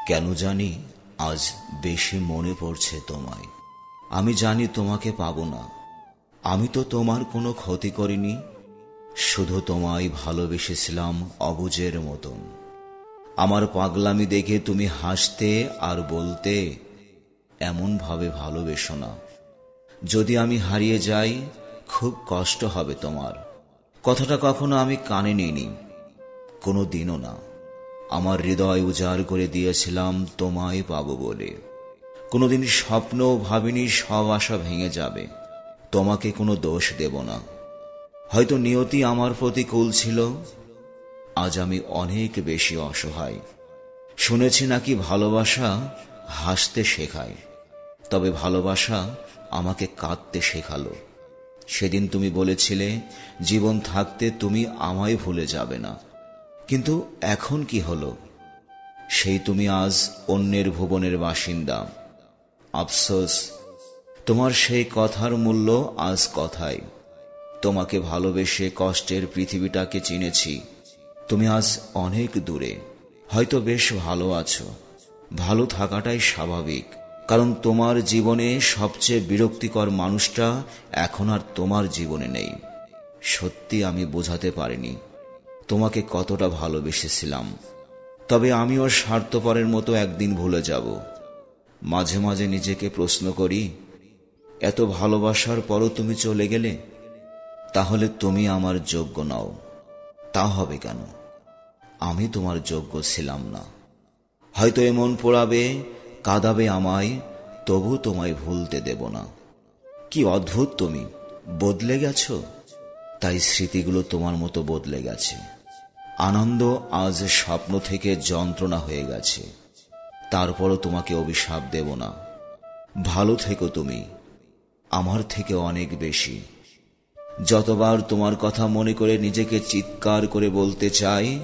কেন জানি আজ বেশি মনে পড়ছে তোমায়। আমি জানি তোমাকে পাবো না। আমি তো তোমার কোনো ক্ষতি করিনি, শুধু তোমায় ভালোবেসেছিলাম অবুঝের মতন। আমার পাগলামি দেখে তুমি হাসতে আর বলতে, এমন ভাবে ভালোবেসো না। যদি আমি হারিয়ে যাই খুব কষ্ট হবে তোমার। কথাটা কখনো আমি কানে নিইনি, কোনো দিনও না। আমার হৃদয় উজাড় করে দিয়েছিলাম তোমায় পাবো বলে। কোনোদিন স্বপ্নও ভাবিনি সব আশা ভেঙে যাবে। তোমাকে কোনো দোষ দেব না। হয়তো নিয়তি আমার প্রতিকূল ছিল। আজ আমি অনেক বেশি অসহায়। শুনেছি নাকি ভালোবাসা হাসতে শেখায়, তবে ভালোবাসা আমাকে কাঁদতে শেখালো। সেদিন তুমি বলেছিলে জীবন থাকতে তুমি আমায় ভুলে যাবে না, কিন্তু এখন কি হলো? সেই তুমি আজ অন্যের ভুবনের বাসিন্দা। আফসোস, তোমার সেই কথার মূল্য আজ কথায়। তোমাকে ভালোবেসে কষ্টের পৃথিবীটাকে চিনেছি। তুমি আজ অনেক দূরে, হয়তো বেশ ভালো আছো। ভালো থাকাটাই স্বাভাবিক, কারণ তোমার জীবনে সবচেয়ে বিরক্তিকর মানুষটা এখন আর তোমার জীবনে নেই। সত্যি আমি বোঝাতে পারিনি তোমাকে কতটা ভালোবেসেছিলাম। তবে আমিও স্বার্থপরের মতো একদিন ভুলে যাব। মাঝে মাঝে নিজেকে প্রশ্ন করি, এত ভালোবাসার পরও তুমি চলে গেলে, তাহলে তুমি আমার যোগ্য নও। তা হবে কেন? আমি তোমার যোগ্য ছিলাম না। হয়তো এমন পোড়াবে, কাঁদাবে আমায়, তবু তোমায় ভুলতে দেব না। কি অদ্ভুত, তুমি বদলে গেছো। তাই স্মৃতিগুলো তোমার মতো বদলে গেছে। আনন্দ আজ স্বপ্ন থেকে যন্ত্রণা হয়ে গেছে। তারপরও তোমাকে অভিশাপ দেব না। ভালো থেকো তুমি, আমার থেকে অনেক বেশি। যতবার তোমার কথা মনে করে নিজেকে চিৎকার করে বলতে চাই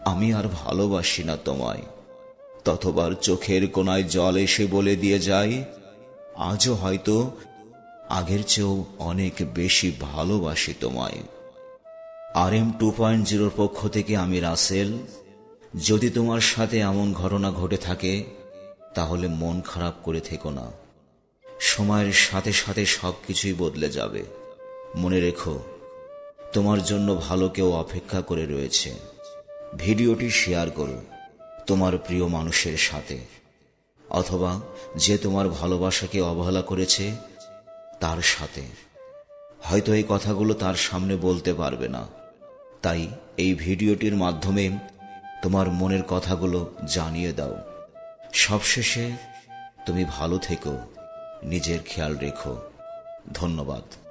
আমি আর ভালোবাসি না তোমায়, ততবার চোখের কোণায় জল এসে বলে দিয়ে যায়, আজও হয়তো আগের চেয়েও অনেক বেশি ভালোবাসি তোমায়। RM 2.0 পক্ষ থেকে আমি রাসেল। যদি তোমার সাথে এমন ঘটনা ঘটে থাকে, তাহলে মন খারাপ করে থেকো না। সময়ের সাথে সাথে সবকিছুই বদলে যাবে। মনে রেখো, তোমার জন্য ভালো কেউ অপেক্ষা করে রয়েছে। ভিডিওটি শেয়ার করো তোমার প্রিয় মানুষের সাথে, অথবা যে তোমার ভালোবাসাকে অবহেলা করেছে তার সাথে। হয়তো এই কথাগুলো তার সামনে বলতে পারবে না, তাই এই ভিডিওটির মাধ্যমে তোমার মনের কথাগুলো জানিয়ে দাও। সবশেষে তুমি ভালো থেকো, নিজের খেয়াল রেখো। ধন্যবাদ।